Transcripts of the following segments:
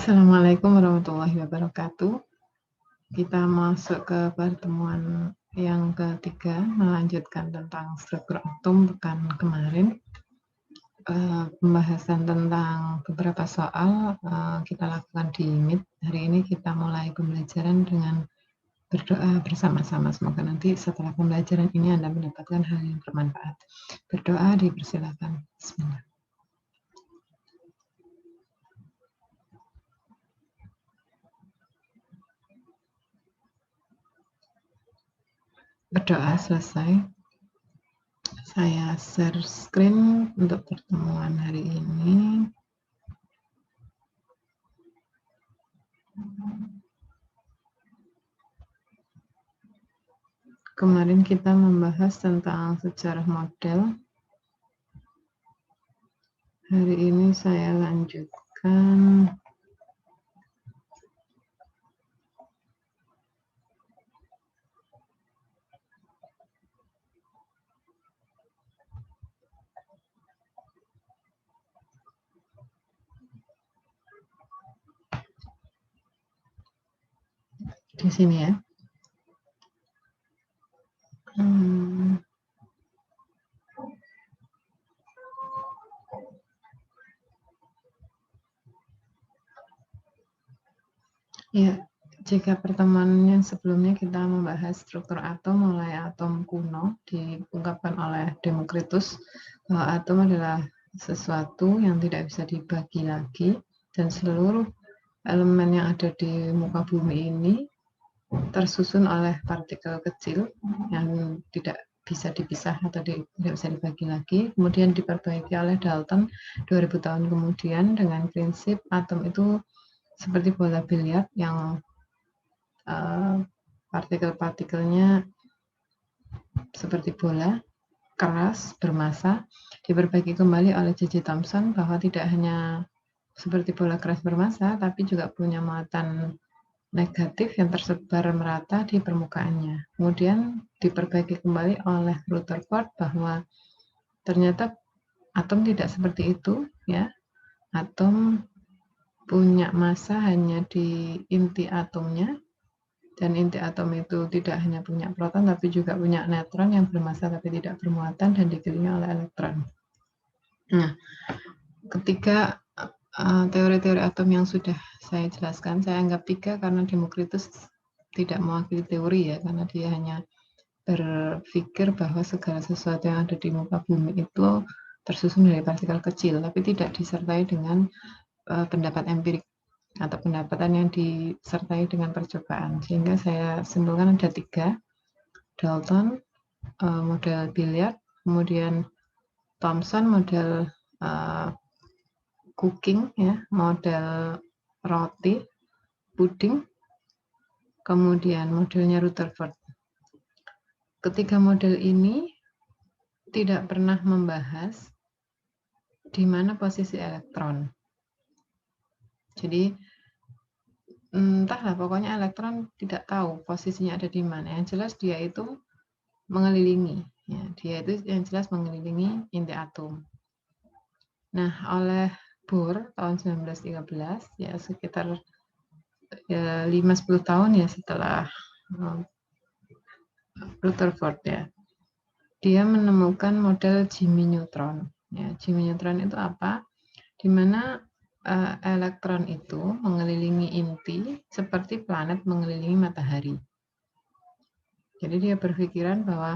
Assalamualaikum warahmatullahi wabarakatuh. Kita masuk ke pertemuan yang ketiga, melanjutkan tentang struktur atom pekan kemarin. Pembahasan tentang beberapa soal kita lakukan di Meet. Hari ini kita mulai pembelajaran dengan berdoa bersama-sama. Semoga nanti setelah pembelajaran ini Anda mendapatkan hal yang bermanfaat. Berdoa dipersilakan. Bismillah. Berdoa selesai. Saya share screen untuk pertemuan hari ini. Kemarin kita membahas tentang sejarah model. Hari ini saya lanjutkan di sini ya. Ya, jika pertemuan yang sebelumnya kita membahas struktur atom mulai atom kuno diungkapkan oleh Demokritus bahwa atom adalah sesuatu yang tidak bisa dibagi lagi dan seluruh elemen yang ada di muka bumi ini tersusun oleh partikel kecil yang tidak bisa dipisah atau tidak bisa dibagi lagi, kemudian diperbaiki oleh Dalton 2000 tahun kemudian dengan prinsip atom itu seperti bola biliar yang partikel-partikelnya seperti bola keras bermasa, diperbaiki kembali oleh J.J. Thomson bahwa tidak hanya seperti bola keras bermasa tapi juga punya muatan negatif yang tersebar merata di permukaannya. Kemudian diperbaiki kembali oleh Rutherford bahwa ternyata atom tidak seperti itu, ya. Atom punya massa hanya di inti atomnya, dan inti atom itu tidak hanya punya proton tapi juga punya neutron yang bermassa tapi tidak bermuatan dan dikelilingi oleh elektron. Nah, ketika teori-teori atom yang sudah saya jelaskan, saya anggap 3 karena Demokritus tidak mewakili teori ya, karena dia hanya berpikir bahwa segala sesuatu yang ada di muka bumi itu tersusun dari partikel kecil, tapi tidak disertai dengan pendapat empirik atau pendapatan yang disertai dengan percobaan. Sehingga saya simpulkan ada 3, Dalton, model biliar, kemudian Thomson, model cooking, ya, model roti, puding, kemudian modelnya Rutherford. Ketiga model ini tidak pernah membahas di mana posisi elektron. Jadi entahlah, pokoknya elektron tidak tahu posisinya ada di mana. Yang jelas dia itu mengelilingi, ya, dia itu yang jelas mengelilingi inti atom. Nah, oleh Bohr tahun 1913, ya sekitar 5-10 tahun ya setelah Rutherford, ya, dia menemukan model Jimmy Neutron. Ya, Jimmy Neutron itu apa? Di mana elektron itu mengelilingi inti seperti planet mengelilingi matahari. Jadi dia berpikiran bahwa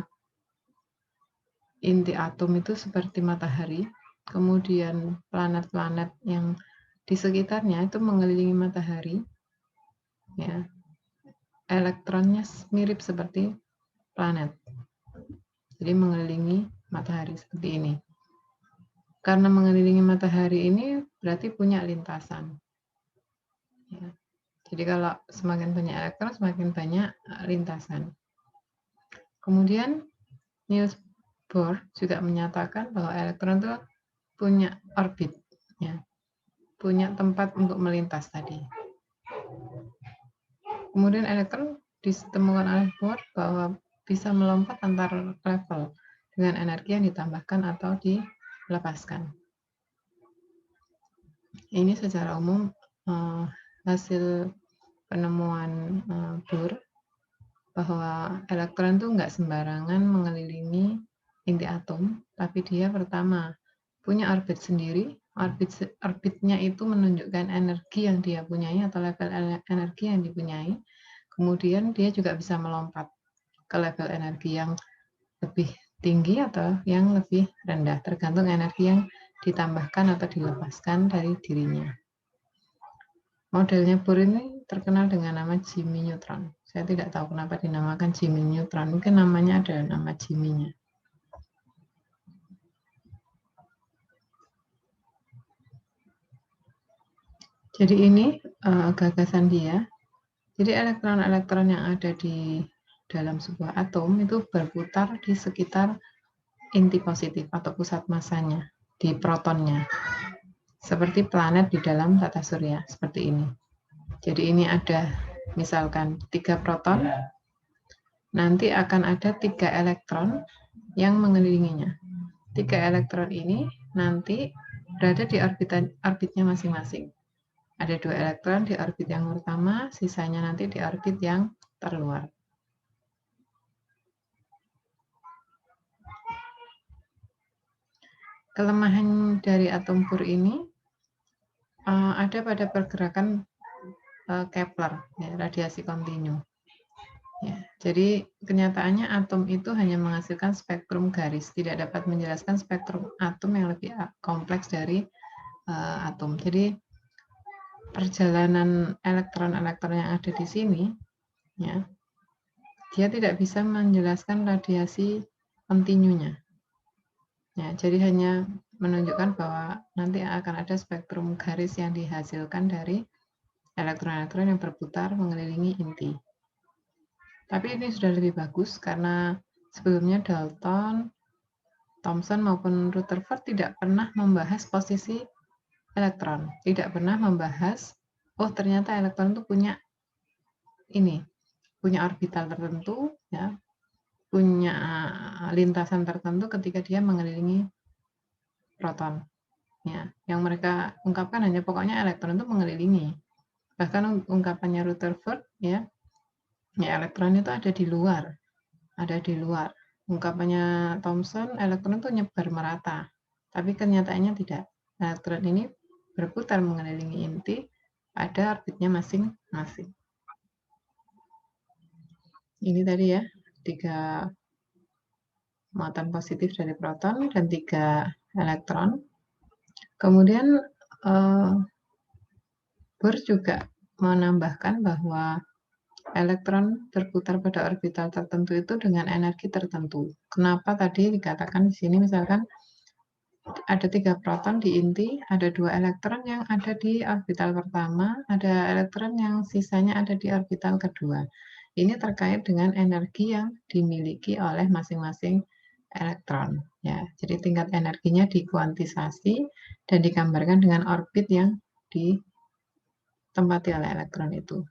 inti atom itu seperti matahari, kemudian planet-planet yang di sekitarnya itu mengelilingi matahari, ya. Elektronnya mirip seperti planet, jadi mengelilingi matahari seperti ini. Karena mengelilingi matahari ini berarti punya lintasan, ya. Jadi kalau semakin banyak elektron, semakin banyak lintasan. Kemudian Niels Bohr juga menyatakan bahwa elektron itu punya orbit, ya, punya tempat untuk melintas tadi. Kemudian elektron ditemukan oleh Bohr bahwa bisa melompat antar level dengan energi yang ditambahkan atau dilepaskan. Ini secara umum hasil penemuan Bohr bahwa elektron itu nggak sembarangan mengelilingi inti atom, tapi dia pertama punya orbit sendiri. Orbitnya itu menunjukkan energi yang dia punyai atau level energi yang dipunyai. Kemudian dia juga bisa melompat ke level energi yang lebih tinggi atau yang lebih rendah, tergantung energi yang ditambahkan atau dilepaskan dari dirinya. Modelnya Bohr ini terkenal dengan nama Jimmy Neutron. Saya tidak tahu kenapa dinamakan Jimmy Neutron. Mungkin namanya ada nama Jimmy-nya. Jadi ini gagasan dia. Jadi elektron-elektron yang ada di dalam sebuah atom itu berputar di sekitar inti positif atau pusat masanya, di protonnya. Seperti planet di dalam tata surya, seperti ini. Jadi ini ada misalkan 3 proton, nanti akan ada 3 elektron yang mengelilinginya. 3 elektron ini nanti berada di orbitnya masing-masing. Ada 2 elektron di orbit yang pertama, sisanya nanti di orbit yang terluar. Kelemahan dari atom Bohr ini ada pada pergerakan Kepler, ya, radiasi kontinu. Ya, jadi kenyataannya atom itu hanya menghasilkan spektrum garis, tidak dapat menjelaskan spektrum atom yang lebih kompleks dari atom. Jadi perjalanan elektron-elektron yang ada di sini, ya, dia tidak bisa menjelaskan radiasi kontinunya. Ya, jadi hanya menunjukkan bahwa nanti akan ada spektrum garis yang dihasilkan dari elektron-elektron yang berputar mengelilingi inti. Tapi ini sudah lebih bagus karena sebelumnya Dalton, Thomson maupun Rutherford tidak pernah membahas posisi elektron, tidak pernah membahas oh ternyata elektron itu punya orbital tertentu, ya, punya lintasan tertentu ketika dia mengelilingi proton. Ya, yang mereka ungkapkan hanya pokoknya elektron itu mengelilingi. Bahkan ungkapannya Rutherford, ya elektron itu ada di luar. Ungkapannya Thomson, elektron itu nyebar merata. Tapi kenyataannya tidak. Elektron ini berputar mengelilingi inti, ada orbitnya masing-masing. Ini tadi ya, 3 muatan positif dari proton dan 3 elektron. Kemudian Bohr juga menambahkan bahwa elektron berputar pada orbital tertentu itu dengan energi tertentu. Kenapa tadi dikatakan di sini misalkan ada 3 proton di inti, ada 2 elektron yang ada di orbital pertama, ada elektron yang sisanya ada di orbital kedua. Ini terkait dengan energi yang dimiliki oleh masing-masing elektron. Ya, jadi tingkat energinya dikuantisasi dan digambarkan dengan orbit yang ditempati oleh elektron itu.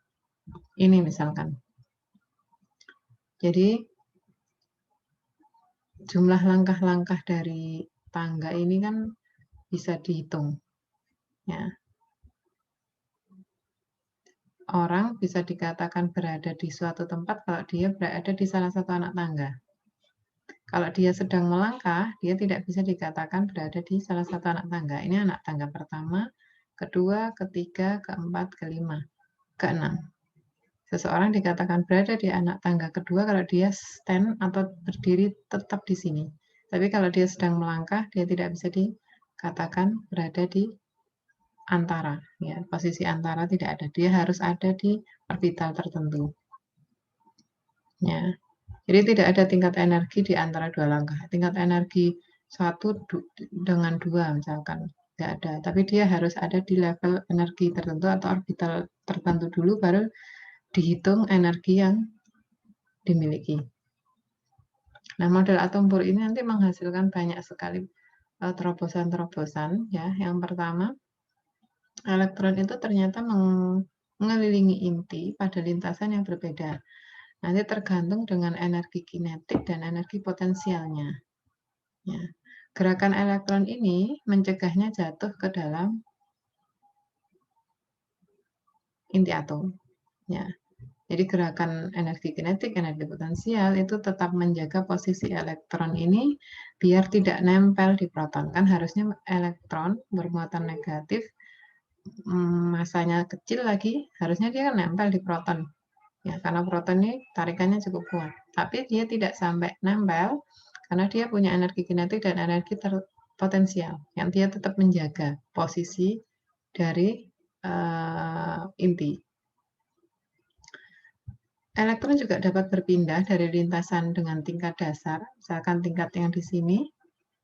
Ini misalkan. Jadi jumlah langkah-langkah dari tangga ini kan bisa dihitung. Ya. Orang bisa dikatakan berada di suatu tempat kalau dia berada di salah satu anak tangga. Kalau dia sedang melangkah, dia tidak bisa dikatakan berada di salah satu anak tangga. Ini anak tangga pertama, kedua, ketiga, keempat, kelima, keenam. Seseorang dikatakan berada di anak tangga kedua kalau dia stand atau berdiri tetap di sini. Tapi kalau dia sedang melangkah, dia tidak bisa dikatakan berada di antara. Ya, posisi antara tidak ada. Dia harus ada di orbital tertentu. Ya. Jadi tidak ada tingkat energi di antara 2 langkah. Tingkat energi 1 dengan 2 misalkan. Tidak ada. Tapi dia harus ada di level energi tertentu atau orbital tertentu dulu baru dihitung energi yang dimiliki. Nah, model atom Bohr ini nanti menghasilkan banyak sekali terobosan-terobosan. Ya, yang pertama, elektron itu ternyata mengelilingi inti pada lintasan yang berbeda. Nanti tergantung dengan energi kinetik dan energi potensialnya. Ya. Gerakan elektron ini mencegahnya jatuh ke dalam inti atom. Ya. Jadi gerakan energi kinetik, energi potensial itu tetap menjaga posisi elektron ini biar tidak nempel di proton. Kan harusnya elektron bermuatan negatif, masanya kecil lagi, harusnya dia kan nempel di proton. Ya, karena proton ini tarikannya cukup kuat. Tapi dia tidak sampai nempel karena dia punya energi kinetik dan energi potensial yang dia tetap menjaga posisi dari inti. Elektron juga dapat berpindah dari lintasan dengan tingkat dasar, misalkan tingkat yang di sini,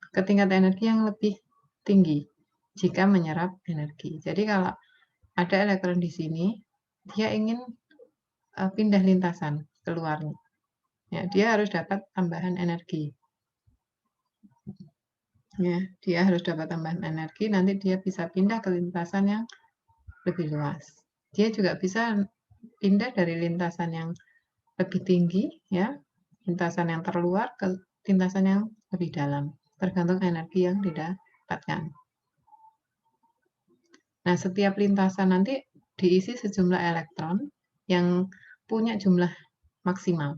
ke tingkat energi yang lebih tinggi jika menyerap energi. Jadi kalau ada elektron di sini, dia ingin pindah lintasan keluarnya. Ya, dia harus dapat tambahan energi. Ya, dia harus dapat tambahan energi, nanti dia bisa pindah ke lintasan yang lebih luas. Dia juga bisa pindah dari lintasan yang lebih tinggi, ya, lintasan yang terluar ke lintasan yang lebih dalam, tergantung energi yang didapatkan. Nah, setiap lintasan nanti diisi sejumlah elektron yang punya jumlah maksimal,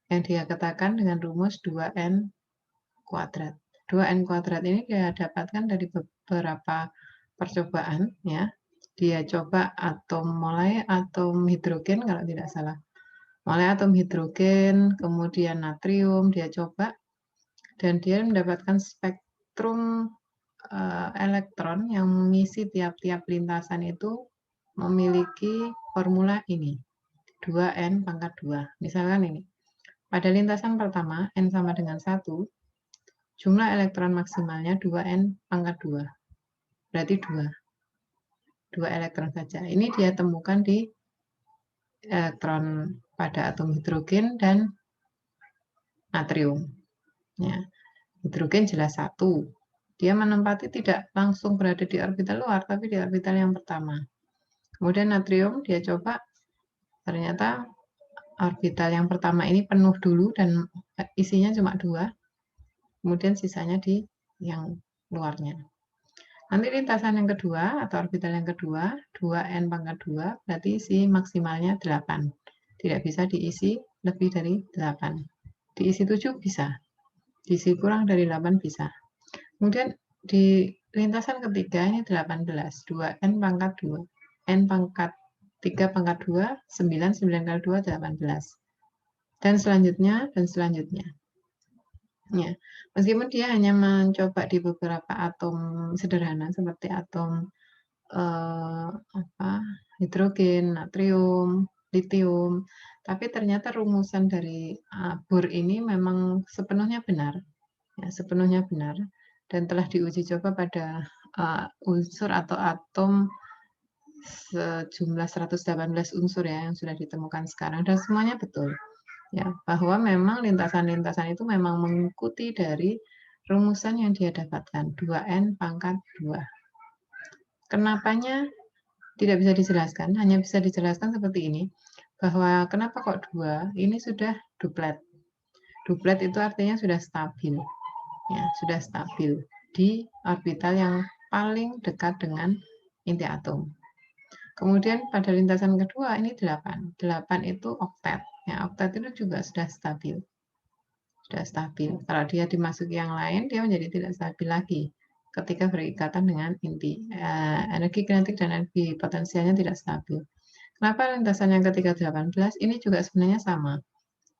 yang dia katakan dengan rumus 2n kuadrat. 2n kuadrat ini dia dapatkan dari beberapa percobaan, ya. Dia coba mulai atom hidrogen kalau tidak salah. Mulai atom hidrogen, kemudian natrium dia coba, dan dia mendapatkan spektrum elektron yang mengisi tiap-tiap lintasan itu memiliki formula ini, 2n pangkat 2. Misalkan ini, pada lintasan pertama, n sama dengan 1, jumlah elektron maksimalnya 2n pangkat 2, berarti 2 elektron saja. Ini dia temukan di elektron pada atom hidrogen dan natrium. Ya, hidrogen jelas 1. Dia menempati tidak langsung berada di orbital luar, tapi di orbital yang pertama. Kemudian natrium dia coba, ternyata orbital yang pertama ini penuh dulu dan isinya cuma 2. Kemudian sisanya di yang luarnya. Nanti lintasan yang kedua atau orbital yang kedua, 2n pangkat 2, berarti isi maksimalnya 8. Tidak bisa diisi lebih dari 8. Diisi 7 bisa. Diisi kurang dari 8 bisa. Kemudian di lintasan ketiga ini 18, 2n pangkat 2. N pangkat 3 pangkat 2, 9, 9 kali 2, 18. Dan selanjutnya, dan selanjutnya. Ya, meskipun dia hanya mencoba di beberapa atom sederhana seperti atom hidrogen, natrium, litium, tapi ternyata rumusan dari Bohr ini memang sepenuhnya benar, ya, sepenuhnya benar, dan telah diuji coba pada unsur atau atom sejumlah 118 unsur ya yang sudah ditemukan sekarang, dan semuanya betul. Ya, bahwa memang lintasan-lintasan itu memang mengikuti dari rumusan yang dia dapatkan, 2n pangkat 2. Kenapanya tidak bisa dijelaskan, hanya bisa dijelaskan seperti ini, bahwa kenapa kok 2, ini sudah duplet. Duplet itu artinya sudah stabil, ya, sudah stabil di orbital yang paling dekat dengan inti atom. Kemudian pada lintasan kedua ini 8. 8 itu oktet. Ya, oktet itu juga sudah stabil. Sudah stabil. Kalau dia dimasuki yang lain, dia menjadi tidak stabil lagi ketika berikatan dengan inti. Energi kinetik dan energi potensialnya tidak stabil. Kenapa lintasan yang ketiga 18? Ini juga sebenarnya sama.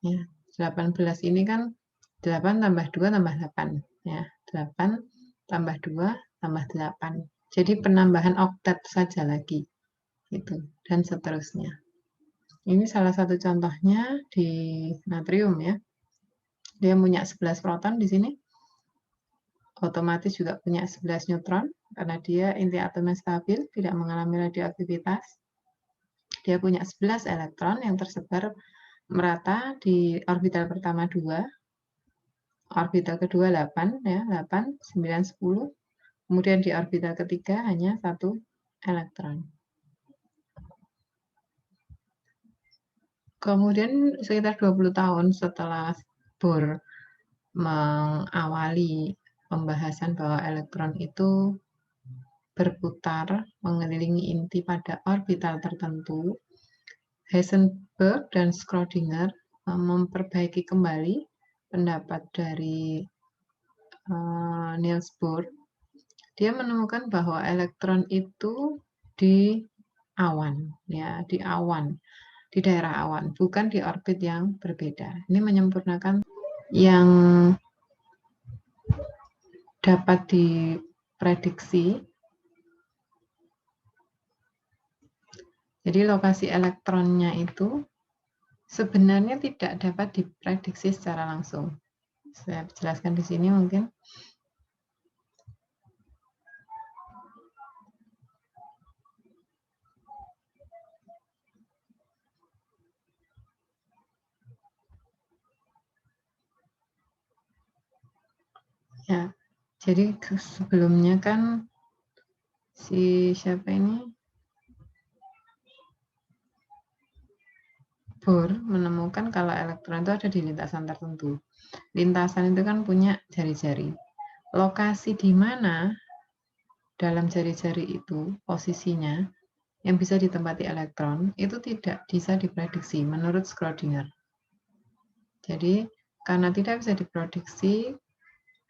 Ya, 18 ini kan 8 tambah 2 tambah 8. Ya, 8 tambah 2 tambah 8. Jadi penambahan oktet saja lagi. Itu, dan seterusnya. Ini salah satu contohnya di natrium ya. Dia punya 11 proton di sini. Otomatis juga punya 11 neutron karena dia inti atomnya stabil, tidak mengalami radioaktivitas. Dia punya 11 elektron yang tersebar merata di orbital pertama 2, orbital kedua 8 ya, 8, 9, 10. Kemudian di orbital ketiga hanya 1 elektron. Kemudian sekitar 20 tahun setelah Bohr mengawali pembahasan bahwa elektron itu berputar mengelilingi inti pada orbital tertentu, Heisenberg dan Schrödinger memperbaiki kembali pendapat dari Niels Bohr. Dia menemukan bahwa elektron itu di awan, ya, di awan, di daerah awan, bukan di orbit yang berbeda. Ini menyempurnakan yang dapat diprediksi. Jadi lokasi elektronnya itu sebenarnya tidak dapat diprediksi secara langsung. Saya jelaskan di sini mungkin. Ya, jadi sebelumnya kan si siapa ini? Bohr menemukan kalau elektron itu ada di lintasan tertentu. Lintasan itu kan punya jari-jari. Lokasi di mana dalam jari-jari itu posisinya yang bisa ditempati elektron itu tidak bisa diprediksi menurut Schrödinger. Jadi karena tidak bisa diprediksi,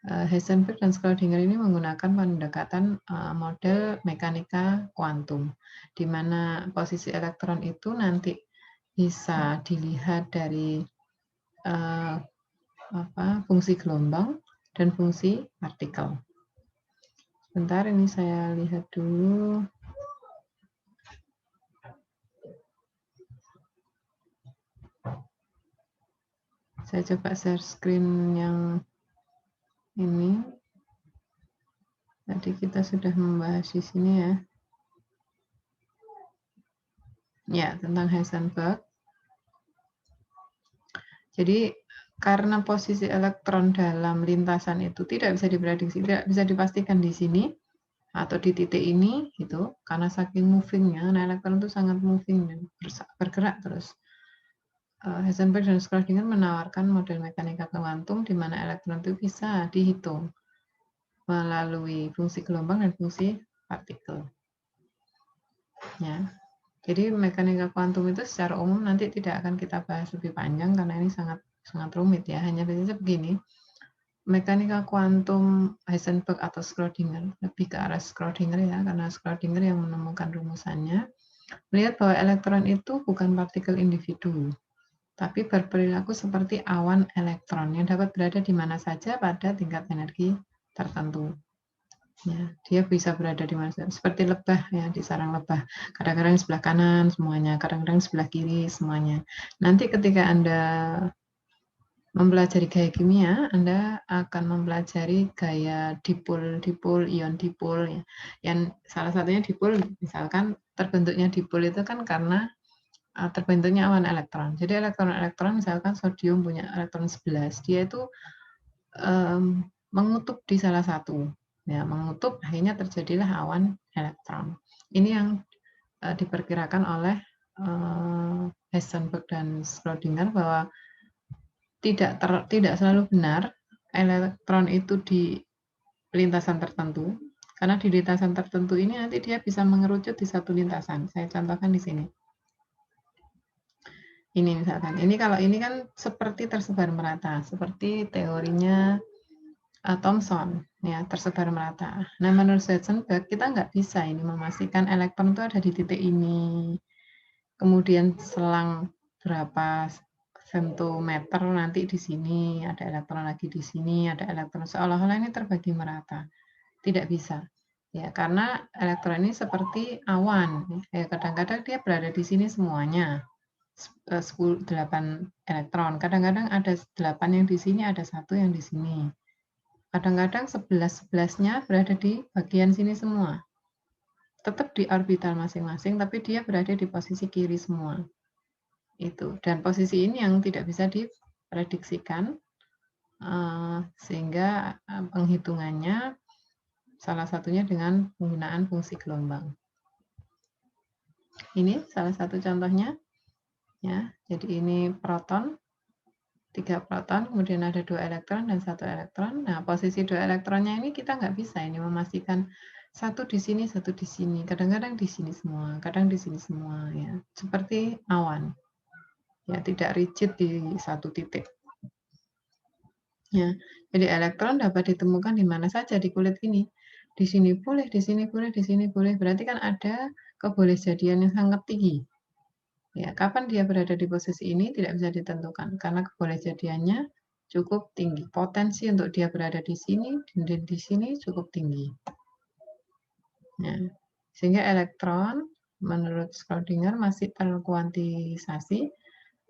Heisenberg dan Schrödinger ini menggunakan pendekatan model mekanika kuantum, di mana posisi elektron itu nanti bisa dilihat dari fungsi gelombang dan fungsi partikel. Sebentar, ini saya lihat dulu. Saya coba share screen yang ini. Tadi kita sudah membahas di sini ya. Ya, tentang Heisenberg. Jadi karena posisi elektron dalam lintasan itu tidak bisa diprediksi, tidak bisa dipastikan di sini atau di titik ini, gitu. Karena saking movingnya, nah elektron itu sangat moving dan bergerak terus. Heisenberg dan Schrödinger menawarkan model mekanika kuantum di mana elektron itu bisa dihitung melalui fungsi gelombang dan fungsi partikel. Ya. Jadi mekanika kuantum itu secara umum nanti tidak akan kita bahas lebih panjang karena ini sangat rumit ya. Hanya saja begini, mekanika kuantum Heisenberg atau Schrödinger, lebih ke arah Schrödinger ya, karena Schrödinger yang menemukan rumusannya, melihat bahwa elektron itu bukan partikel individu, tapi berperilaku seperti awan elektron yang dapat berada di mana saja pada tingkat energi tertentu. Ya, dia bisa berada di mana saja, seperti lebah ya, di sarang lebah. Kadang-kadang di sebelah kanan semuanya, kadang-kadang di sebelah kiri semuanya. Nanti ketika Anda mempelajari gaya kimia, Anda akan mempelajari gaya dipol, ion dipol. Ya. Yang salah satunya dipol, misalkan terbentuknya dipol itu kan karena terbentuknya awan elektron. Jadi elektron misalkan sodium punya elektron 11, dia itu mengutup di salah satu. Ya, mengutup akhirnya terjadilah awan elektron. Ini yang diperkirakan oleh Heisenberg dan Schrödinger bahwa tidak selalu benar elektron itu di lintasan tertentu, karena di lintasan tertentu ini nanti dia bisa mengerucut di satu lintasan. Saya contohkan di sini. Ini misalkan, ini kalau ini kan seperti tersebar merata, seperti teorinya Thomson, ya, tersebar merata. Nah, menurut Heisenberg kita nggak bisa ini memastikan elektron itu ada di titik ini. Kemudian selang berapa femtometer nanti di sini ada elektron lagi di sini, ada elektron seolah-olah ini terbagi merata. Tidak bisa. Ya, karena elektron ini seperti awan. Ya, kadang-kadang dia berada di sini semuanya. 8 elektron. Kadang-kadang ada 8 yang di sini, ada 1 yang di sini. Kadang-kadang 11-11-nya berada di bagian sini semua. Tetap di orbital masing-masing, tapi dia berada di posisi kiri semua. Itu. Dan posisi ini yang tidak bisa diprediksikan, sehingga penghitungannya salah satunya dengan penggunaan fungsi gelombang. Ini salah satu contohnya. Ya, jadi ini proton, 3 proton, kemudian ada 2 elektron dan 1 elektron. Nah, posisi 2 elektronnya ini kita nggak bisa ini memastikan Satu di sini, satu di sini. Kadang-kadang di sini semua, kadang di sini semua ya. Seperti awan. Ya, tidak rigid di satu titik. Ya. Jadi elektron dapat ditemukan di mana saja di kulit ini. Di sini boleh, di sini boleh, di sini boleh. Berarti kan ada kebolehjadian yang sangat tinggi. Ya, kapan dia berada di posisi ini tidak bisa ditentukan karena kebolehjadiannya cukup tinggi. Potensi untuk dia berada di sini dan di sini cukup tinggi. Ya. Sehingga elektron menurut Schrödinger masih terkuantisasi,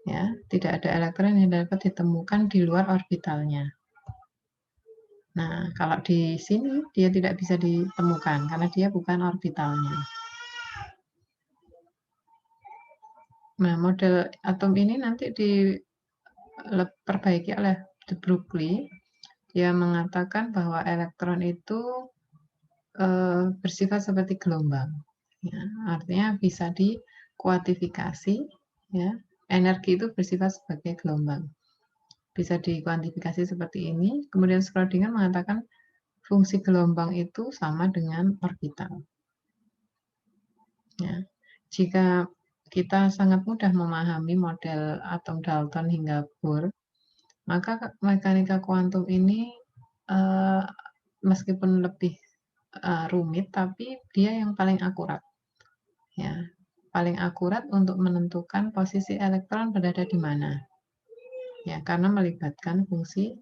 ya, tidak ada elektron yang dapat ditemukan di luar orbitalnya. Nah, kalau di sini dia tidak bisa ditemukan karena dia bukan orbitalnya. Nah, model atom ini nanti diperbaiki oleh de Broglie. Dia mengatakan bahwa elektron itu bersifat seperti gelombang. Ya, artinya bisa dikuantifikasi. Ya, energi itu bersifat sebagai gelombang. Bisa dikuantifikasi seperti ini. Kemudian Schrödinger mengatakan fungsi gelombang itu sama dengan orbital. Ya. Jika kita sangat mudah memahami model atom Dalton hingga Bohr, maka mekanika kuantum ini meskipun lebih rumit, tapi dia yang paling akurat. Ya, paling akurat untuk menentukan posisi elektron berada di mana. Ya, karena melibatkan fungsi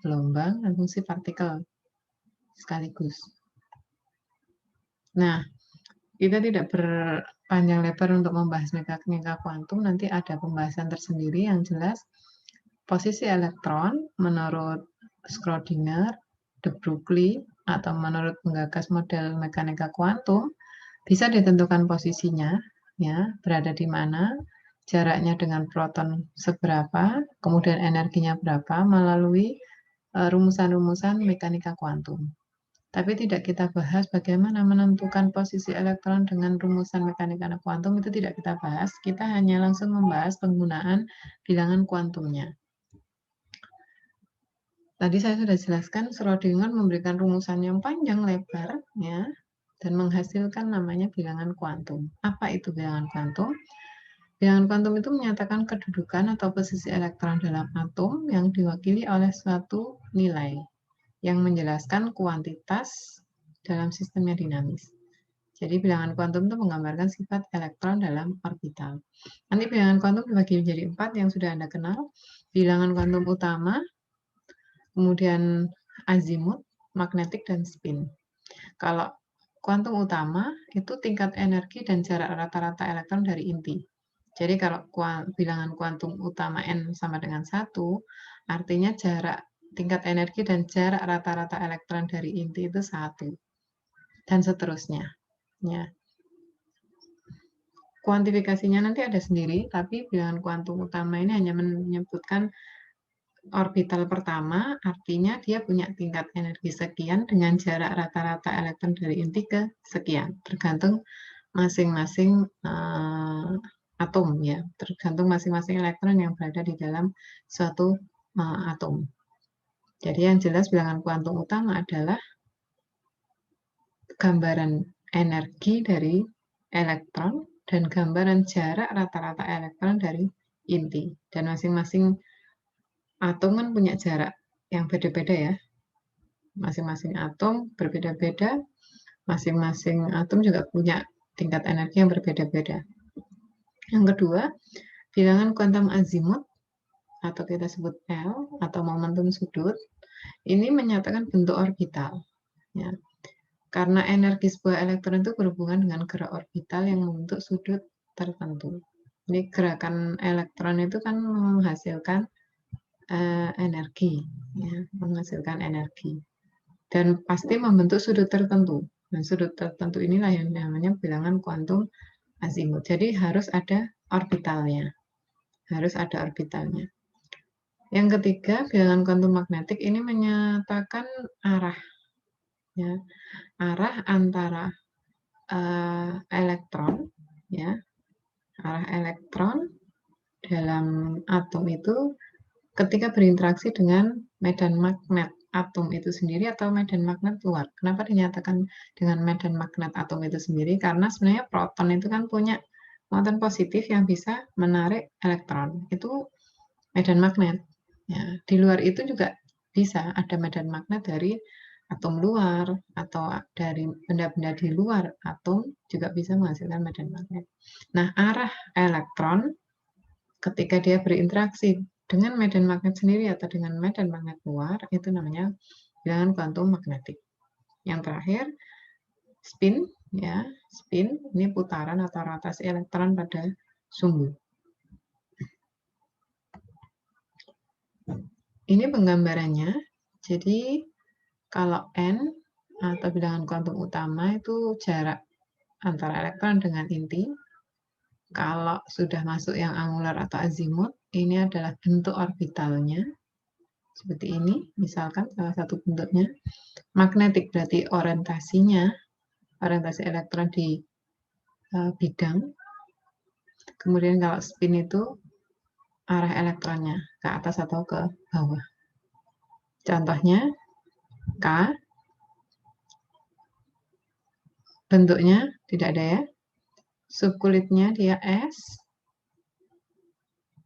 gelombang dan fungsi partikel sekaligus. Nah, kita tidak berpanjang lebar untuk membahas mekanika kuantum, nanti ada pembahasan tersendiri yang jelas. Posisi elektron menurut Schrödinger, de Broglie, atau menurut penggagas model mekanika kuantum, bisa ditentukan posisinya, ya, berada di mana, jaraknya dengan proton seberapa, kemudian energinya berapa melalui rumusan-rumusan mekanika kuantum. Tapi tidak kita bahas bagaimana menentukan posisi elektron dengan rumusan mekanika kuantum, itu tidak kita bahas. Kita hanya langsung membahas penggunaan bilangan kuantumnya. Tadi saya sudah jelaskan, Schrödinger memberikan rumusan yang panjang lebar, ya, dan menghasilkan namanya bilangan kuantum. Apa itu bilangan kuantum? Bilangan kuantum itu menyatakan kedudukan atau posisi elektron dalam atom yang diwakili oleh suatu nilai yang menjelaskan kuantitas dalam sistemnya dinamis. Jadi bilangan kuantum itu menggambarkan sifat elektron dalam orbital. Nanti bilangan kuantum dibagi menjadi 4 yang sudah Anda kenal. Bilangan kuantum utama, kemudian azimut, magnetik, dan spin. Kalau kuantum utama itu tingkat energi dan jarak rata-rata elektron dari inti. Jadi kalau bilangan kuantum utama N sama dengan 1, artinya jarak tingkat energi dan jarak rata-rata elektron dari inti itu 1. Dan seterusnya. Ya. Kuantifikasinya nanti ada sendiri, tapi bilangan kuantum utama ini hanya menyebutkan orbital pertama, artinya dia punya tingkat energi sekian dengan jarak rata-rata elektron dari inti ke sekian, tergantung masing-masing atom, ya, tergantung masing-masing elektron yang berada di dalam suatu atom. Jadi yang jelas bilangan kuantum utama adalah gambaran energi dari elektron dan gambaran jarak rata-rata elektron dari inti. Dan masing-masing atom kan punya jarak yang beda-beda ya. Masing-masing atom berbeda-beda, masing-masing atom juga punya tingkat energi yang berbeda-beda. Yang kedua, bilangan kuantum azimut atau kita sebut L atau momentum sudut, ini menyatakan bentuk orbital. Ya. Karena energi sebuah elektron itu berhubungan dengan gerak orbital yang membentuk sudut tertentu. Ini gerakan elektron itu kan menghasilkan energi, ya, menghasilkan energi. Dan pasti membentuk sudut tertentu. Dan sudut tertentu inilah yang namanya bilangan kuantum azimut. Jadi harus ada orbitalnya. Harus ada orbitalnya. Yang ketiga, bilangan kuantum magnetik ini menyatakan arah, ya, arah antara elektron, ya, arah elektron dalam atom itu ketika berinteraksi dengan medan magnet atom itu sendiri atau medan magnet luar. Kenapa dinyatakan dengan medan magnet atom itu sendiri? Karena sebenarnya proton itu kan punya muatan positif yang bisa menarik elektron. Itu medan magnet. Ya, di luar itu juga bisa ada medan magnet dari atom luar atau dari benda-benda di luar atom juga bisa menghasilkan medan magnet. Nah, arah elektron ketika dia berinteraksi dengan medan magnet sendiri atau dengan medan magnet luar itu namanya bilangan kuantum magnetik. Yang terakhir, spin, ya, spin ini putaran atau rotasi elektron pada sumbu. Ini penggambarannya. Jadi kalau n atau bilangan kuantum utama itu jarak antara elektron dengan inti. Kalau sudah masuk yang angular atau azimut, ini adalah bentuk orbitalnya. Seperti ini, misalkan salah satu bentuknya. Magnetik berarti orientasinya, orientasi elektron di bidang. Kemudian kalau spin itu arah elektronnya ke atas atau ke bawah. Contohnya K, bentuknya tidak ada ya. Subkulitnya dia S,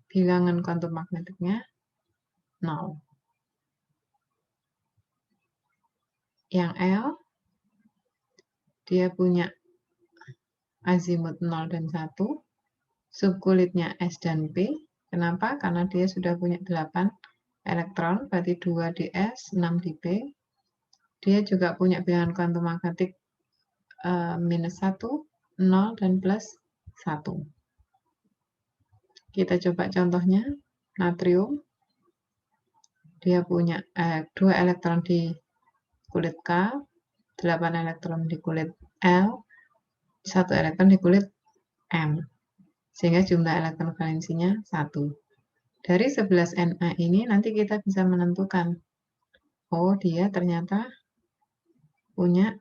bilangan kuantum magnetiknya 0. Yang L, dia punya azimut 0 dan 1, subkulitnya S dan P. Kenapa? Karena dia sudah punya 8 elektron, berarti 2 di S, 6 di P. Dia juga punya bilangan kuantum magnetik minus 1, 0, dan plus 1. Kita coba contohnya, natrium. Dia punya 2 elektron di kulit K, 8 elektron di kulit L, 1 elektron di kulit M. Sehingga jumlah elektron valensinya 1. Dari 11 Na ini nanti kita bisa menentukan, oh dia ternyata punya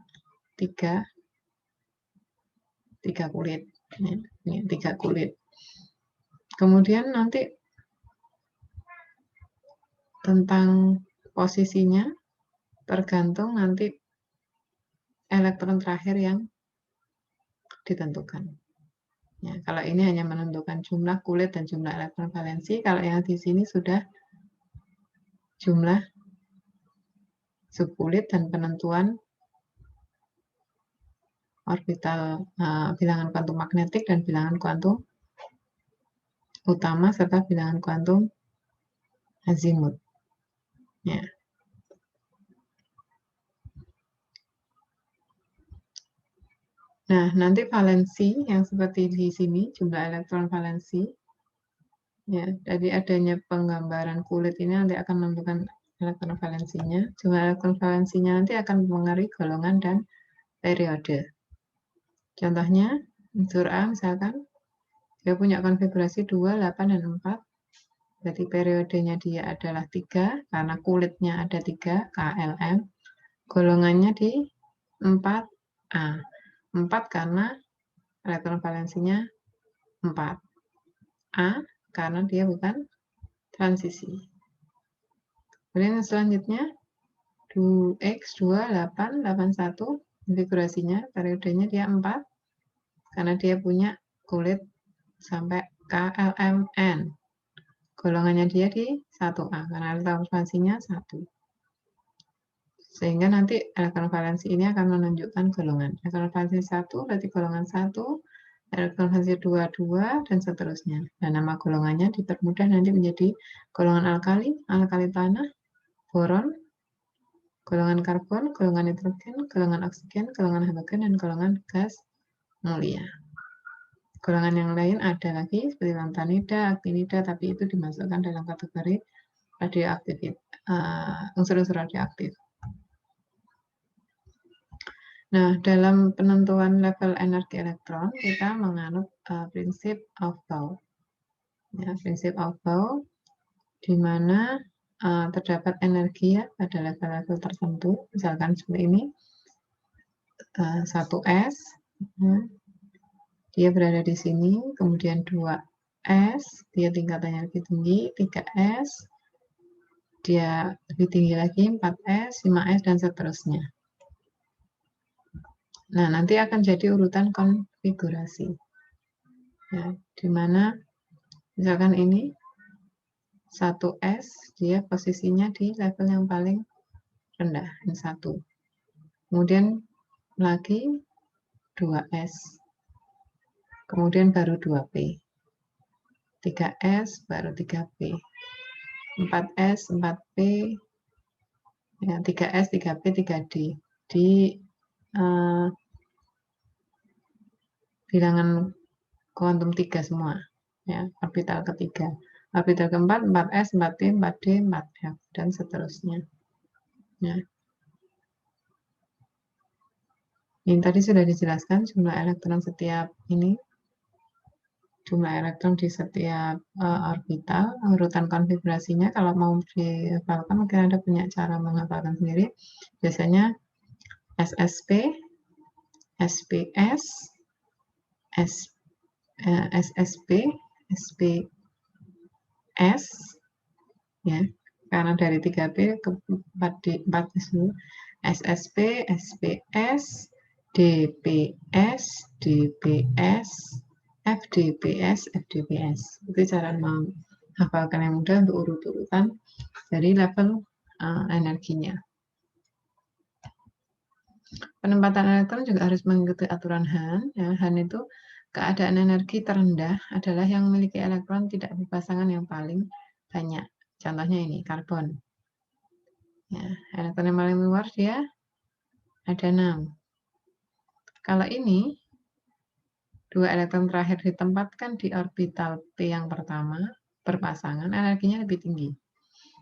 3 kulit. Ini 3 kulit. Kemudian nanti tentang posisinya tergantung nanti elektron terakhir yang ditentukan. Ya, kalau ini hanya menentukan jumlah kulit dan jumlah elektron valensi, kalau yang di sini sudah jumlah subkulit dan penentuan orbital bilangan kuantum magnetik dan bilangan kuantum utama serta bilangan kuantum azimut. Ya. Nah, nanti valensi yang seperti di sini, jumlah elektron valensi. Ya, jadi adanya penggambaran kulit ini nanti akan menentukan elektron valensinya. Jumlah elektron valensinya nanti akan mempengaruhi golongan dan periode. Contohnya, unsur A misalkan, dia punya konfigurasi 2, 8, dan 4. Berarti periodenya dia adalah 3, karena kulitnya ada 3, KLM. Golongannya di 4A. 4 karena elektron valensinya 4. A karena dia bukan transisi. Kemudian selanjutnya X2, 8, 81, konfigurasinya, periodenya dia 4, karena dia punya kulit sampai KLMN. Golongannya dia di 1A, karena elektron valensinya 1. Sehingga nanti elektron valensi ini akan menunjukkan golongan. Elektron valensi 1 berarti golongan 1, elektron valensi 2, 2, dan seterusnya. Dan nama golongannya dipermudah nanti menjadi golongan alkali, alkali tanah, boron, golongan karbon, golongan nitrogen, golongan oksigen, golongan halogen, dan golongan gas mulia. Golongan yang lain ada lagi seperti lantanida, aktinida, tapi itu dimasukkan dalam kategori radioaktif, unsur-unsur radioaktif. Nah, dalam penentuan level energi elektron, kita menganut prinsip Aufbau. Ya, prinsip Aufbau, di mana terdapat energi ya, pada level-level tertentu, misalkan seperti ini, 1S, ya, dia berada di sini, kemudian 2S, dia tingkatannya lebih tinggi, 3S, dia lebih tinggi lagi 4s, 5s, dan seterusnya. Nah, nanti akan jadi urutan konfigurasi. Ya, di mana misalkan ini 1s, dia posisinya di level yang paling rendah, yang 1. Kemudian lagi 2s, kemudian baru 2p. 3s, baru 3p. 4s, 4p, ya, 3s, 3p, 3d. Di bilangan kuantum 3 semua, ya, orbital ketiga. Orbital keempat 4s, 4p, 4d, 4f, dan seterusnya. Ya. Ini tadi sudah dijelaskan jumlah elektron setiap ini, jumlah elektron di setiap orbital, urutan konfigurasinya. Kalau mau dihafalkan, mungkin Anda punya cara menghafalkan sendiri. Biasanya SSP, SPS, SSP, SPS, ya, karena dari 3P ke 4D, 4 itu SSP, SPS, DPS, DPS, FDPS, FDPS. Itu cara menghafalkan yang mudah untuk urut-urutan dari level energinya. Penempatan elektron juga harus mengikuti aturan Hahn. Ya, Hahn itu keadaan energi terendah adalah yang memiliki elektron tidak berpasangan yang paling banyak. Contohnya ini, karbon. Ya, elektron yang paling luar dia ada 6. Kalau ini, 2 elektron terakhir ditempatkan di orbital P yang pertama, berpasangan, energinya lebih tinggi.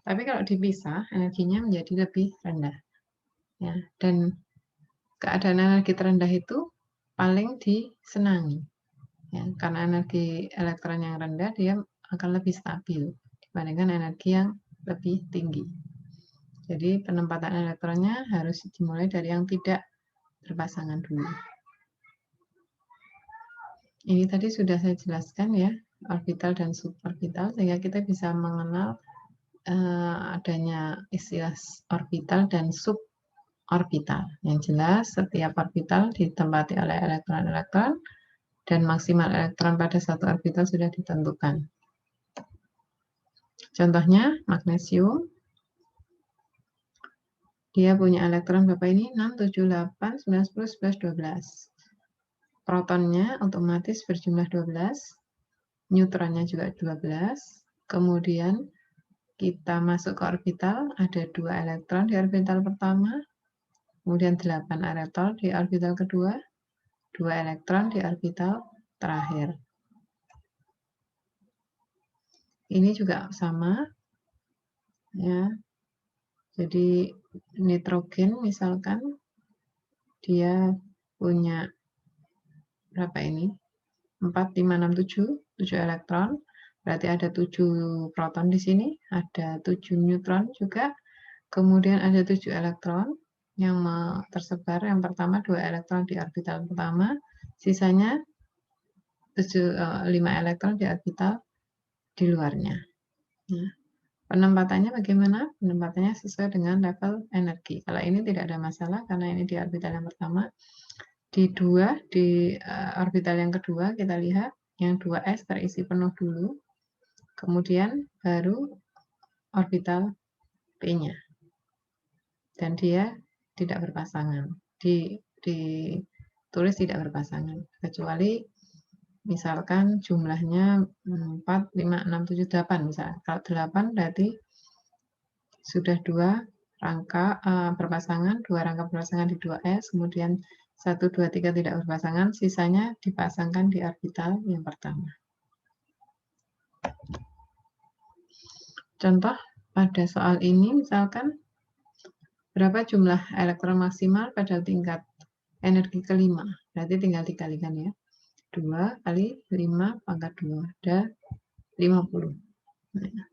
Tapi kalau dipisah, energinya menjadi lebih rendah. Ya, dan keadaan energi terendah itu paling disenangi. Ya, karena energi elektron yang rendah, dia akan lebih stabil dibandingkan energi yang lebih tinggi. Jadi penempatan elektronnya harus dimulai dari yang tidak berpasangan dulu. Ini tadi sudah saya jelaskan ya, orbital dan suborbital, sehingga kita bisa mengenal adanya istilah orbital dan suborbital. Yang jelas, setiap orbital ditempati oleh elektron-elektron, dan maksimal elektron pada satu orbital sudah ditentukan. Contohnya, magnesium. Dia punya elektron berapa ini? 6, 7, 8, 9, 10, 11, 12. Protonnya otomatis berjumlah 12. Neutronnya juga 12. Kemudian kita masuk ke orbital, ada 2 elektron di orbital pertama. Kemudian 8 elektron di orbital kedua. 2 elektron di orbital terakhir. Ini juga sama. Ya. Jadi nitrogen misalkan dia punya berapa ini? 4, 5, 6, 7 elektron. Berarti ada 7 proton di sini, ada 7 neutron juga. Kemudian ada 7 elektron yang tersebar. Yang pertama 2 elektron di orbital pertama, sisanya 5 elektron di orbital di luarnya. Nah, penempatannya bagaimana? Penempatannya sesuai dengan level energi. Kalau ini tidak ada masalah karena ini di orbital yang pertama. Di orbital yang kedua kita lihat yang 2s terisi penuh dulu. Kemudian baru orbital P-nya. Dan dia tidak berpasangan. Ditulis tidak berpasangan. Kecuali misalkan jumlahnya 4, 5, 6, 7, 8 misalnya. Kalau 8 berarti sudah 2 rangka berpasangan, 2 rangka berpasangan di 2s, kemudian 1, 2, 3 tidak berpasangan, sisanya dipasangkan di orbital yang pertama. Contoh pada soal ini misalkan berapa jumlah elektron maksimal pada tingkat energi kelima. Berarti tinggal dikalikan ya. 2 kali 5 pangkat 2. Ada 50. Nah,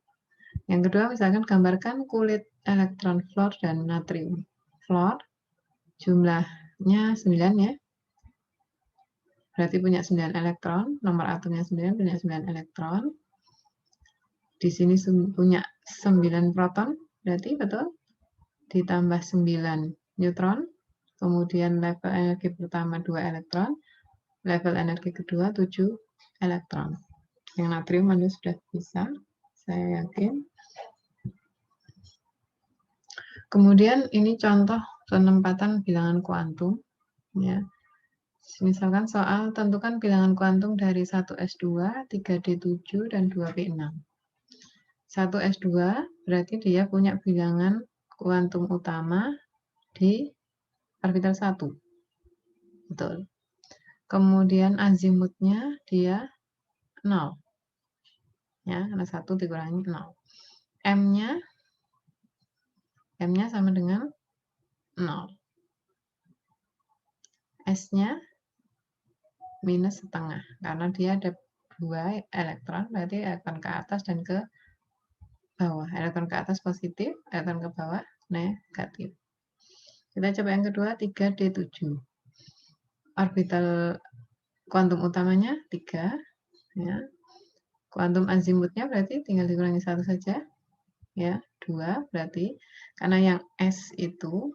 yang kedua misalkan gambarkan kulit elektron fluor dan natrium. Fluor jumlahnya 9 ya. Berarti punya 9 elektron. Nomor atomnya 9, punya 9 elektron. Di sini punya 9 proton. berarti betul, ditambah 9 neutron, kemudian level energi pertama 2 elektron, level energi kedua 7 elektron. Yang natrium Anda sudah bisa, saya yakin. Kemudian ini contoh penempatan bilangan kuantum, ya. Misalkan soal tentukan bilangan kuantum dari 1s2, 3d7, dan 2p6. 1s2 berarti dia punya bilangan kuantum utama di orbital 1. Betul. Kemudian azimutnya dia 0. Ya, karena 1 dikurangi 0. M-nya sama dengan 0. S-nya minus setengah. Karena dia ada 2 elektron, berarti elektron ke atas dan ke bawah. Elektron ke atas positif, elektron ke bawah negatif. Kita coba yang kedua, 3D7. Orbital kuantum utamanya 3. Ya. Kuantum azimutnya berarti tinggal dikurangi 1 saja. Ya, 2 berarti. Karena yang S itu,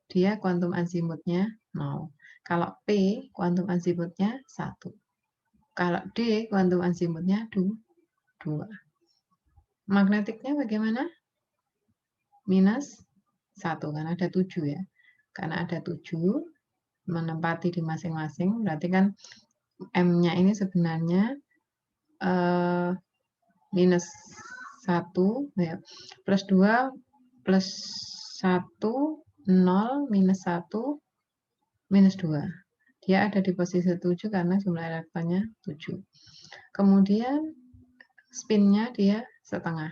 dia kuantum azimutnya 0. Kalau P, kuantum azimutnya 1. Kalau D, kuantum azimutnya 2. Magnetiknya bagaimana? Minus 1, karena ada 7 ya. Karena ada 7 menempati di masing-masing, berarti kan M-nya ini sebenarnya minus 1, ya. Plus 2, plus 1, 0, minus 1, minus 2. Dia ada di posisi 7 karena jumlah elektronnya 7. Kemudian spinnya dia setengah.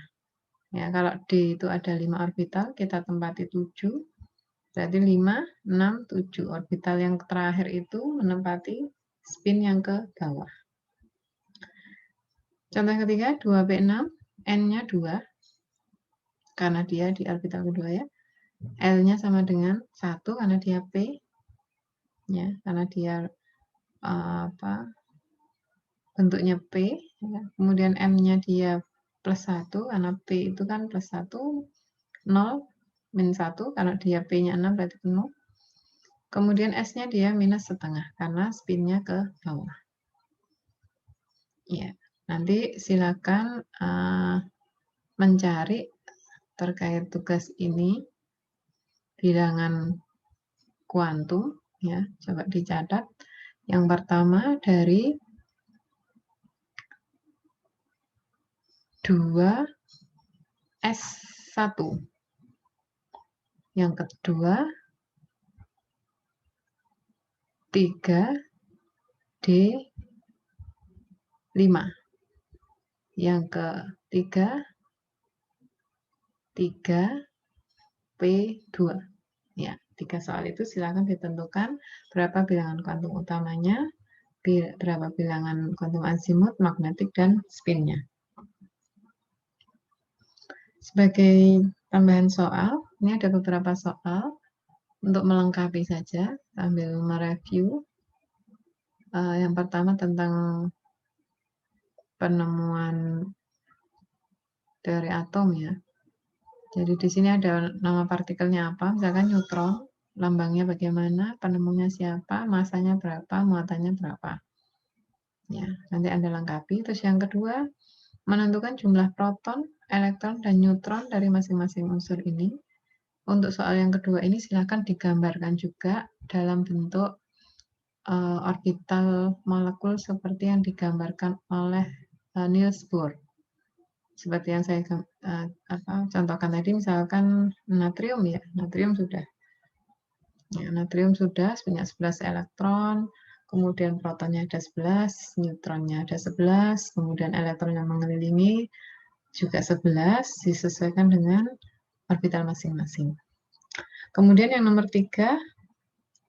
Ya, kalau D itu ada 5 orbital, kita tempati 7. Berarti 5, 6, 7. Orbital yang terakhir itu menempati spin yang ke bawah. Contoh yang ketiga, 2p6, N-nya 2. Karena dia di orbital kedua ya. L-nya sama dengan 1 karena dia P. Ya, karena dia bentuknya P. Ya. Kemudian M-nya dia plus 1 karena P itu kan plus 1, 0, min 1 karena dia P-nya 6 berarti penuh. Kemudian S-nya dia minus setengah karena spinnya ke bawah. Ya, nanti silakan mencari terkait tugas ini bilangan kuantum, ya, coba dicatat. Yang pertama dari 2S1. Yang kedua 3D5. Yang ketiga 3P2. Ya, 3 soal itu silakan ditentukan berapa bilangan kuantum utamanya, berapa bilangan kuantum azimut, magnetik, dan spinnya. Sebagai tambahan soal, ini ada beberapa soal untuk melengkapi saja sambil mereview. Yang pertama tentang penemuan teori atom ya. Jadi di sini ada nama partikelnya apa, misalkan neutron, lambangnya bagaimana, penemunya siapa, masanya berapa, muatannya berapa. Ya, nanti Anda lengkapi. Terus yang kedua, menentukan jumlah proton, elektron, dan neutron dari masing-masing unsur ini. Untuk soal yang kedua ini silakan digambarkan juga dalam bentuk orbital molekul seperti yang digambarkan oleh Niels Bohr. Seperti yang saya contohkan tadi, misalkan natrium ya, natrium sudah. Ya, natrium sudah punya 11 elektron, kemudian protonnya ada 11, neutronnya ada 11, kemudian elektron yang mengelilingi juga 11, disesuaikan dengan orbital masing-masing. Kemudian yang nomor 3,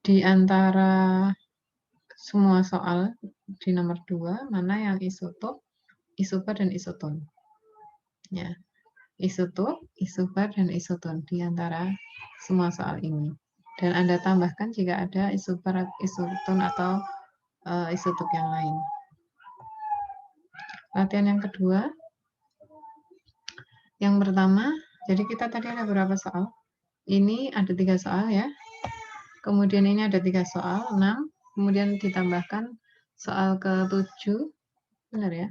di antara semua soal di nomor 2, mana yang isotop, isobar, dan isoton. Ya, isotop, isobar, dan isoton di antara semua soal ini. Dan Anda tambahkan jika ada isobar, isoton, atau isotop yang lain. Latihan yang kedua, yang pertama, Jadi kita tadi ada berapa soal? Ini ada 3 soal ya. Kemudian ini ada 3 soal, 6. Kemudian ditambahkan soal ke-7. Benar ya?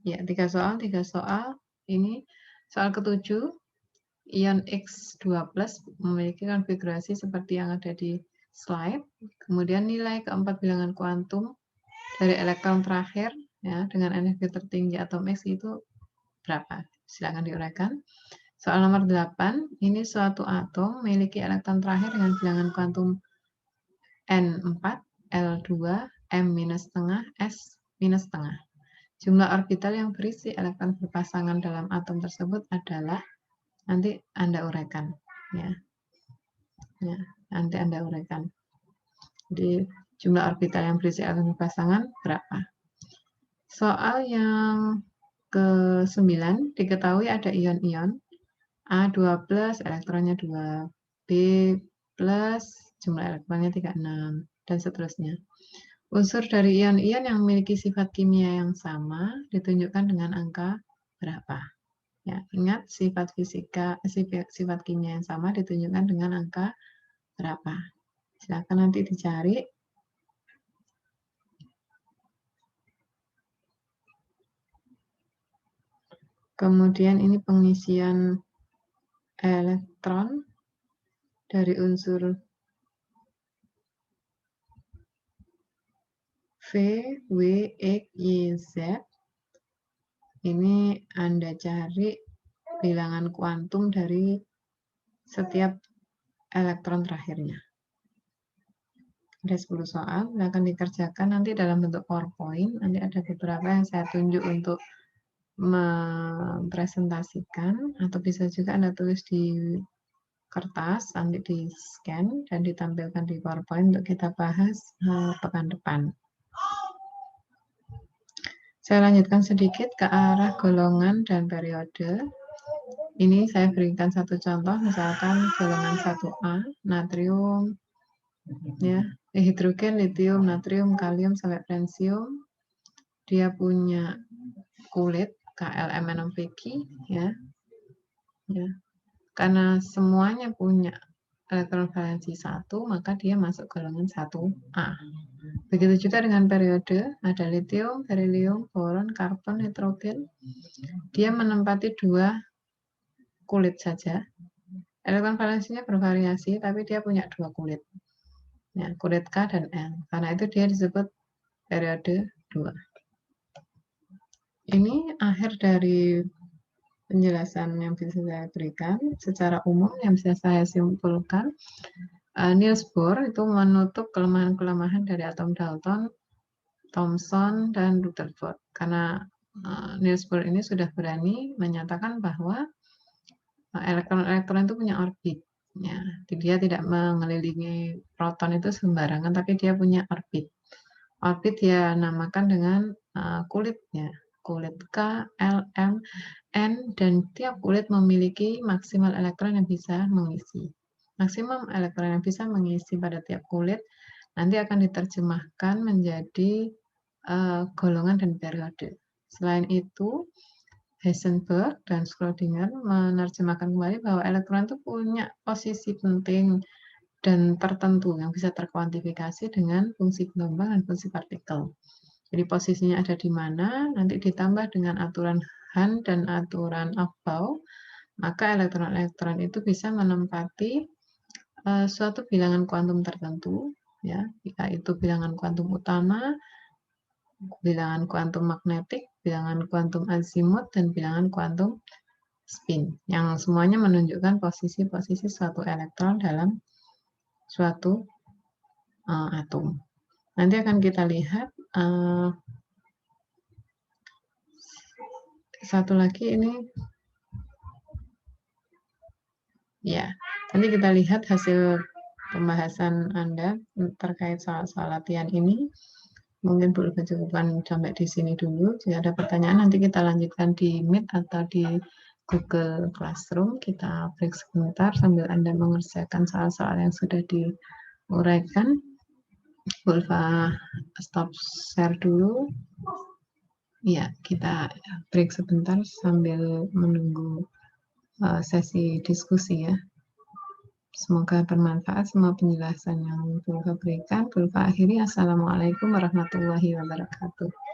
Ya, 3 soal, 3 soal. Ini soal ke-7. Ion X2+ memiliki konfigurasi seperti yang ada di slide. Kemudian nilai keempat bilangan kuantum dari elektron terakhir ya dengan energi tertinggi atom X itu berapa? Silakan diuraikan. Soal nomor 8, ini suatu atom memiliki elektron terakhir dengan bilangan kuantum N4, L2, M-setengah, S-setengah. Jumlah orbital yang berisi elektron berpasangan dalam atom tersebut adalah, nanti Anda uraikan ya. Ya, nanti Anda uraikan. Jadi jumlah orbital yang berisi elektron berpasangan berapa? Soal yang ke-9, diketahui ada ion-ion A2+, elektronnya 2, B+, jumlah elektronnya 36, dan seterusnya. Unsur dari ion-ion yang memiliki sifat kimia yang sama ditunjukkan dengan angka berapa? Ya, ingat sifat kimia yang sama ditunjukkan dengan angka berapa? Silakan nanti dicari. Kemudian ini pengisian elektron dari unsur V, W, X, Y, Z. Ini Anda cari bilangan kuantum dari setiap elektron terakhirnya. Ada 10 soal, akan dikerjakan nanti dalam bentuk PowerPoint. Nanti ada beberapa yang saya tunjuk untuk mempresentasikan, atau bisa juga Anda tulis di kertas, nanti di scan dan ditampilkan di PowerPoint untuk kita bahas pekan depan. Saya lanjutkan sedikit ke arah golongan dan periode. Ini saya berikan satu contoh, misalkan golongan 1A, natrium, ya, hidrogen, litium, natrium, kalium, sampai francium. Dia punya kulit KLM6Pg, ya. Karena semuanya punya elektron valensi 1, maka dia masuk golongan 1A. Begitu juga dengan periode, ada litium, berilium, boron, karbon, nitrogen. Dia menempati 2 kulit saja. Elektron valensinya bervariasi, tapi dia punya 2 kulit. Ya, kulit K dan L. Karena itu dia disebut periode 2. Ini akhir dari penjelasan yang bisa saya berikan secara umum, yang bisa saya simpulkan. Niels Bohr itu menutup kelemahan-kelemahan dari atom Dalton, Thomson, dan Rutherford. Karena Niels Bohr ini sudah berani menyatakan bahwa elektron-elektron itu punya orbit. Ya, dia tidak mengelilingi proton itu sembarangan, tapi dia punya orbit. Orbit dia namakan dengan kulitnya. Kulit K, L, M, N, dan tiap kulit memiliki maksimal elektron yang bisa mengisi. Maksimum elektron yang bisa mengisi pada tiap kulit nanti akan diterjemahkan menjadi golongan dan periode. Selain itu, Heisenberg dan Schrödinger menerjemahkan kembali bahwa elektron itu punya posisi penting dan tertentu yang bisa terkuantifikasi dengan fungsi gelombang dan fungsi partikel. Jadi posisinya ada di mana, nanti ditambah dengan aturan Hahn dan aturan Aufbau, maka elektron-elektron itu bisa menempati suatu bilangan kuantum tertentu, ya, yaitu bilangan kuantum utama, bilangan kuantum magnetik, bilangan kuantum azimut, dan bilangan kuantum spin, yang semuanya menunjukkan posisi-posisi suatu elektron dalam suatu atom. Nanti akan kita lihat satu lagi ini, ya. Nanti kita lihat hasil pembahasan Anda terkait soal-soal latihan ini. Mungkin perlu kecukupan sampai di sini dulu. Jika ada pertanyaan nanti kita lanjutkan di Meet atau di Google Classroom. Kita break sebentar sambil Anda mengerjakan soal-soal yang sudah diuraikan. Ulfa stop share dulu. Ya, kita break sebentar sambil menunggu sesi diskusi ya. Semoga bermanfaat semua penjelasan yang Bulfa berikan. Bulfa akhiri, Assalamualaikum warahmatullahi wabarakatuh.